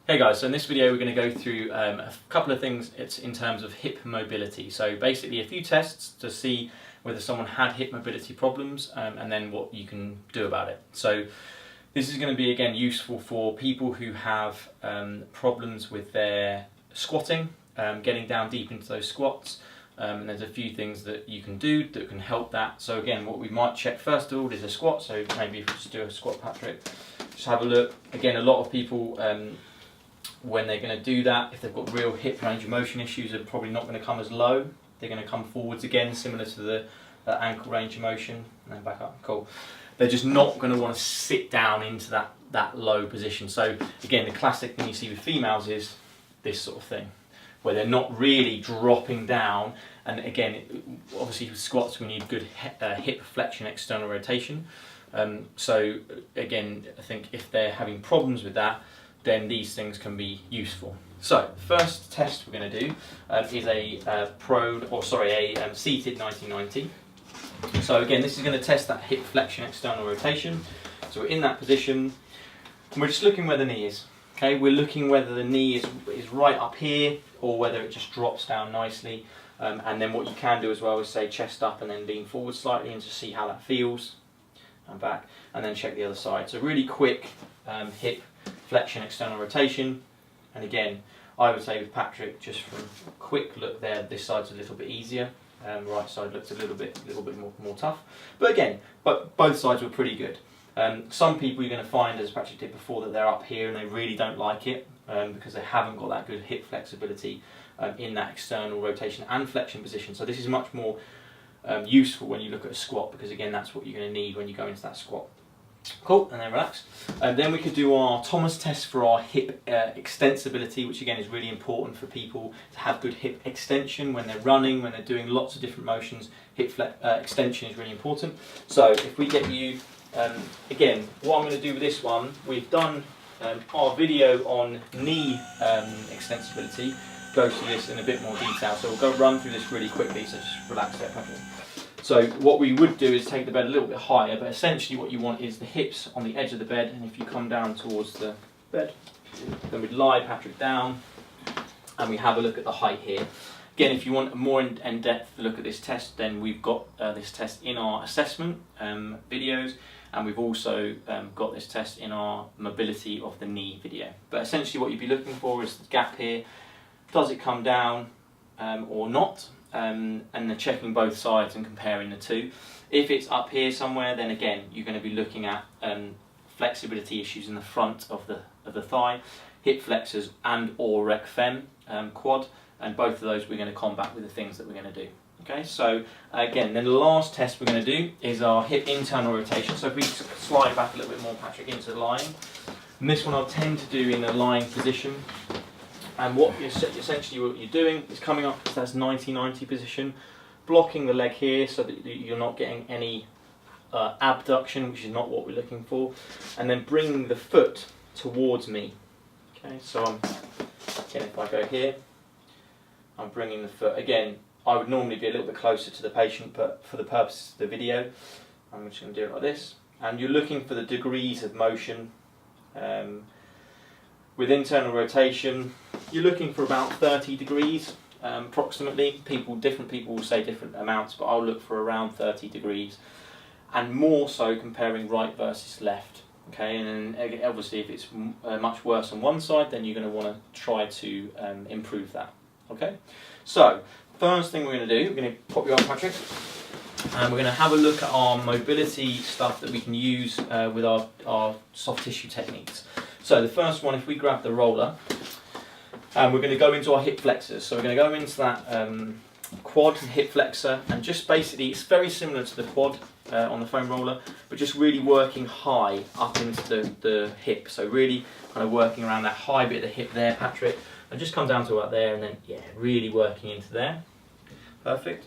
Hey guys, so in this video we're going to go through a couple of things in terms of hip mobility. So basically a few tests to see whether someone had hip mobility problems and then what you can do about it. So this is going to be again useful for people who have problems with their squatting, getting down deep into those squats. And there's a few things that you can do that can help that. So again, what we might check first of all is a squat. So maybe if we just do a squat, Patrick, just have a look. Again, a lot of people when they're going to do that, if they've got real hip range of motion issues, are probably not going to come as low. They're going to come forwards again, similar to the ankle range of motion, and then back up. Cool. They're just not going to want to sit down into that low position. So again, the classic thing you see with females is this sort of thing, where they're not really dropping down. And again, obviously with squats we need good hip flexion, external rotation. So again, I think if they're having problems with that, then these things can be useful. So the first test we're going to do is a seated 1990. So again, this is going to test that hip flexion, external rotation. So we're in that position and we're just looking where the knee is. Okay, we're looking whether the knee is right up here or whether it just drops down nicely. And then what you can do as well is say chest up and then lean forward slightly and just see how that feels. And back, and then check the other side. So really quick hip flexion, external rotation. And again, I would say with Patrick, just from a quick look there, this side's a little bit easier. Right side looks a little bit more tough. But again, both sides were pretty good. Some people you're going to find, as Patrick did before, that they're up here and they really don't like it because they haven't got that good hip flexibility in that external rotation and flexion position. So this is much more useful when you look at a squat, because again, that's what you're going to need when you go into that squat. Cool, and then relax. Then we could do our Thomas test for our hip extensibility, which again is really important for people to have good hip extension when they're running, when they're doing lots of different motions. Hip extension is really important. So if we get you, again, what I'm going to do with this one, we've done our video on knee extensibility, goes through this in a bit more detail. So we'll run through this really quickly, so just relax there, Patrick. So what we would do is take the bed a little bit higher, but essentially what you want is the hips on the edge of the bed, and if you come down towards the bed, then we'd lie Patrick down, and we have a look at the height here. Again, if you want a more in-depth look at this test, then we've got this test in our assessment videos, and we've also got this test in our mobility of the knee video. But essentially what you'd be looking for is the gap here. Does it come down or not? And they're checking both sides and comparing the two. If it's up here somewhere, then again you're going to be looking at flexibility issues in the front of the thigh, hip flexors and or rec fem quad, and both of those we're going to combat with the things that we're going to do. Okay, so again, then the last test we're going to do is our hip internal rotation. So if we slide back a little bit more, Patrick, into the lying, and this one I'll tend to do in the lying position. And essentially what you're doing is coming up to that 90-90 position, blocking the leg here so that you're not getting any abduction, which is not what we're looking for, and then bringing the foot towards me. Okay, so again, if I go here, I'm bringing the foot. Again, I would normally be a little bit closer to the patient, but for the purposes of the video, I'm just going to do it like this. And you're looking for the degrees of motion. With internal rotation, you're looking for about 30 degrees approximately. Different people will say different amounts, but I'll look for around 30 degrees, and more so comparing right versus left. Okay, and then obviously if it's much worse on one side, then you're going to want to try to improve that. Okay, so first thing we're going to do, we're going to pop you on, Patrick, and we're going to have a look at our mobility stuff that we can use with our soft tissue techniques. So the first one, if we grab the roller, and we're going to go into our hip flexors. So we're going to go into that quad and hip flexor, and just basically, it's very similar to the quad on the foam roller, but just really working high up into the hip. So really kind of working around that high bit of the hip there, Patrick, and just come down to about there, and then yeah, really working into there. Perfect.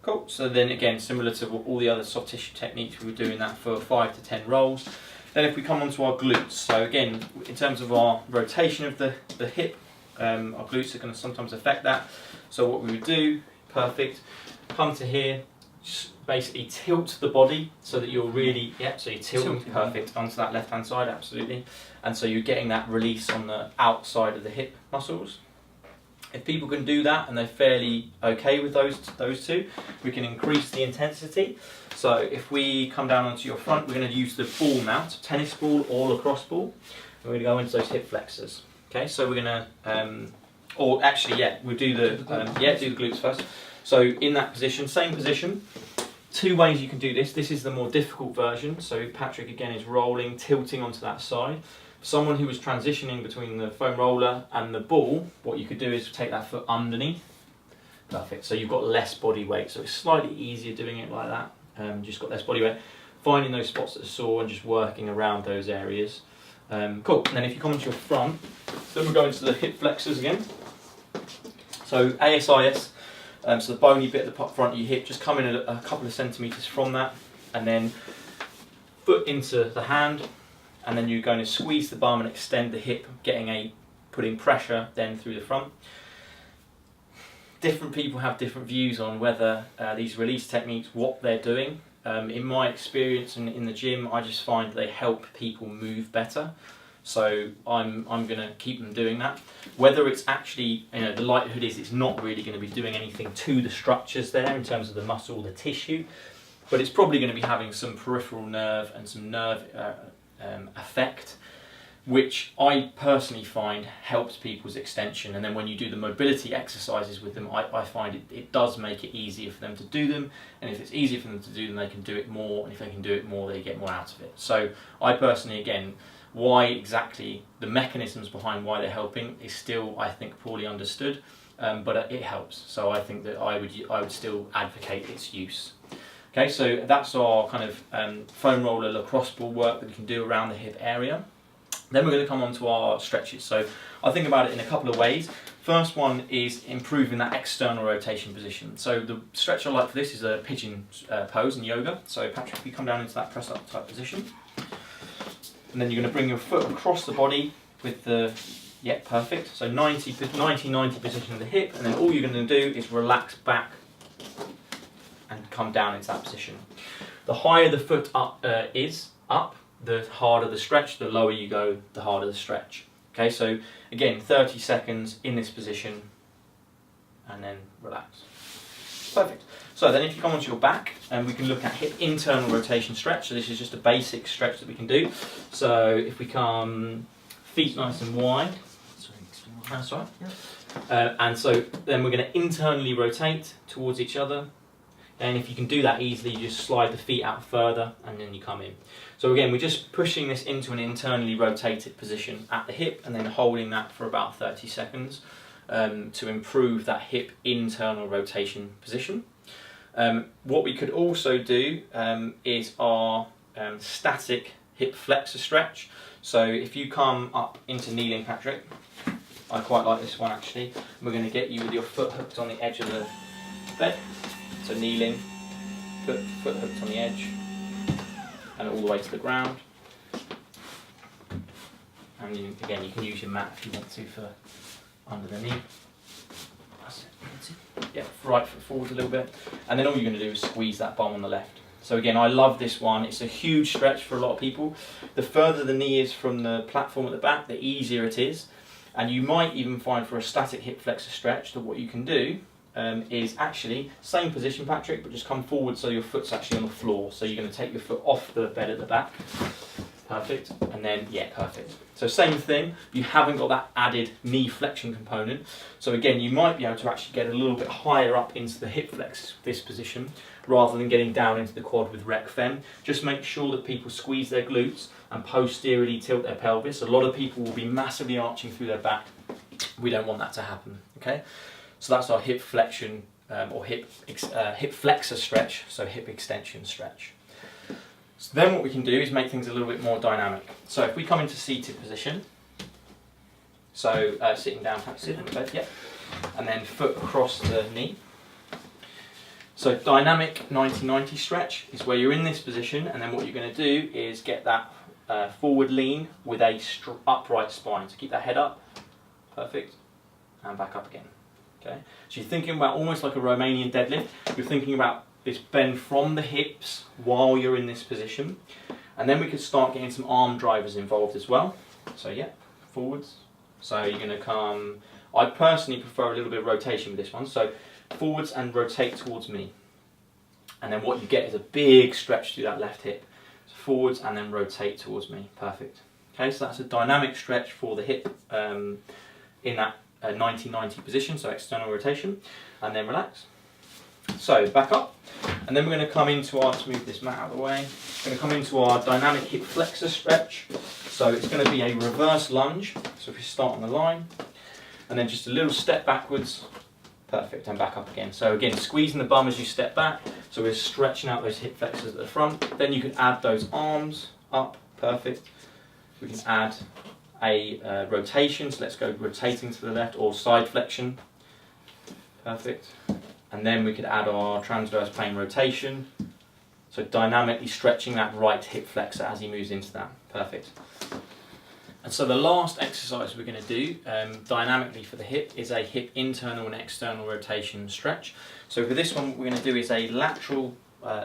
Cool. So then again, similar to all the other soft tissue techniques, we were doing that for 5 to 10 rolls. Then if we come onto our glutes, so again, in terms of our rotation of the hip, our glutes are going to sometimes affect that. So what we would do, perfect, come to here, basically tilt the body so that you're really, so you're tilting perfect onto that left hand side, absolutely. And so you're getting that release on the outside of the hip muscles. If people can do that and they're fairly okay with those two, we can increase the intensity. So if we come down onto your front, we're going to use the ball mount, tennis ball or lacrosse ball. And we're going to go into those hip flexors. Okay, so we're going to, or actually, we'll do the, do the glutes first. So in that position, same position. Two ways you can do this. This is the more difficult version. So Patrick again is rolling, tilting onto that side. For someone who was transitioning between the foam roller and the ball, what you could do is take that foot underneath. Perfect. So you've got less body weight. So it's slightly easier doing it like that. Just got less body weight. Finding those spots that are sore and just working around those areas. Cool. And then if you come into your front, then we're going to the hip flexors again. So ASIS. So the bony bit at the front of your hip, just come in a couple of centimetres from that, and then foot into the hand, and then you're going to squeeze the bum and extend the hip, putting pressure then through the front. Different people have different views on whether these release techniques, what they're doing. In my experience in the gym, I just find they help people move better. So I'm going to keep them doing that. Whether it's actually, the likelihood is it's not really going to be doing anything to the structures there in terms of the muscle, the tissue, but it's probably going to be having some peripheral nerve and some nerve effect, which I personally find helps people's extension. And then when you do the mobility exercises with them, I find it does make it easier for them to do them. And if it's easier for them to do them, they can do it more. And if they can do it more, they get more out of it. So I personally, again, why exactly the mechanisms behind why they're helping is still, I think, poorly understood, but it helps. So I think that I would still advocate its use. Okay, so that's our kind of foam roller lacrosse ball work that we can do around the hip area. Then we're going to come on to our stretches. So I think about it in a couple of ways. First one is improving that external rotation position. So the stretch I like for this is a pigeon pose in yoga. So Patrick, if you come down into that press up type position. And then you're going to bring your foot across the body with the, perfect. So 90-90 position of the hip, and then all you're going to do is relax back and come down into that position. The higher the foot is up, the harder the stretch. The lower you go, the harder the stretch. Okay, so again, 30 seconds in this position, and then relax. Perfect. So then if you come onto your back, and we can look at hip internal rotation stretch. So this is just a basic stretch that we can do. So if we come feet nice and wide, that's right. Yeah. And so then we're going to internally rotate towards each other. And if you can do that easily, you just slide the feet out further and then you come in. So again, we're just pushing this into an internally rotated position at the hip and then holding that for about 30 seconds to improve that hip internal rotation position. What we could also do is our static hip flexor stretch. So if you come up into kneeling, Patrick, I quite like this one actually. We're going to get you with your foot hooked on the edge of the bed. So kneeling, foot hooked on the edge, and all the way to the ground. And again, you can use your mat if you want to for under the knee. That's it. Yeah, right foot forward a little bit. And then all you're going to do is squeeze that bum on the left. So again, I love this one. It's a huge stretch for a lot of people. The further the knee is from the platform at the back, the easier it is. And you might even find for a static hip flexor stretch that what you can do is actually, same position Patrick, but just come forward so your foot's actually on the floor. So you're going to take your foot off the bed at the back. Perfect. And then, perfect. So same thing, you haven't got that added knee flexion component. So again, you might be able to actually get a little bit higher up into the hip flex, this position, rather than getting down into the quad with rec fem. Just make sure that people squeeze their glutes and posteriorly tilt their pelvis. A lot of people will be massively arching through their back. We don't want that to happen, okay? So that's our hip flexion or hip flexor stretch, so hip extension stretch. So then what we can do is make things a little bit more dynamic. So if we come into seated position, so sitting down, sit on the bed, and then foot across the knee. So dynamic 90-90 stretch is where you're in this position, and then what you're going to do is get that forward lean with a upright spine. So keep that head up, perfect, and back up again. Okay, so you're thinking about almost like a Romanian deadlift. You're thinking about this bend from the hips while you're in this position. And then we could start getting some arm drivers involved as well. So yeah, forwards. So you're going to come, I personally prefer a little bit of rotation with this one. So forwards and rotate towards me. And then what you get is a big stretch through that left hip. So forwards and then rotate towards me. Perfect. Okay, so that's a dynamic stretch for the hip in that 90-90 position, so external rotation. And then relax. So back up. And then we're going to come into our, let's move this mat out of the way. We're going to come into our dynamic hip flexor stretch. So it's going to be a reverse lunge. So if we start on the line, and then just a little step backwards. Perfect, and back up again. So again, squeezing the bum as you step back. So we're stretching out those hip flexors at the front. Then you can add those arms up. Perfect. We can add a rotation. So let's go rotating to the left, or side flexion. Perfect. And then we could add our transverse plane rotation. So dynamically stretching that right hip flexor as he moves into that. Perfect. And so the last exercise we're going to do dynamically for the hip is a hip internal and external rotation stretch. So for this one, what we're going to do is a lateral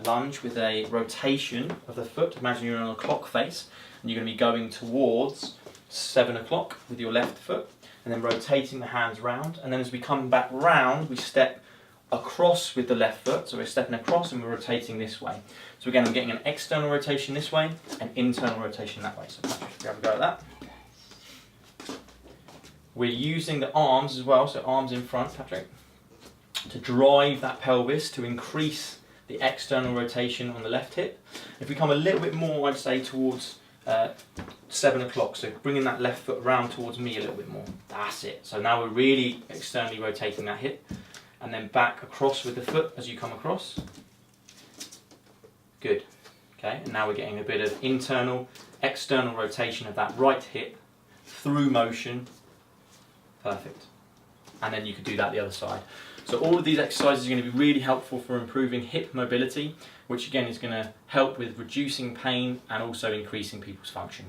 lunge with a rotation of the foot. Imagine you're on a clock face and you're going to be going towards 7 o'clock with your left foot, and then rotating the hands round. And then as we come back round, we step across with the left foot. So we're stepping across and we're rotating this way. So again, I'm getting an external rotation this way, and internal rotation that way. So Patrick, if we have a go at that. We're using the arms as well, so arms in front, Patrick, to drive that pelvis to increase the external rotation on the left hip. If we come a little bit more, I'd say towards 7 o'clock, so bringing that left foot around towards me a little bit more. That's it. So now we're really externally rotating that hip, and then back across with the foot as you come across. Good. Okay, and now we're getting a bit of internal, external rotation of that right hip through motion. Perfect. And then you could do that the other side. So all of these exercises are going to be really helpful for improving hip mobility, which again is going to help with reducing pain and also increasing people's function.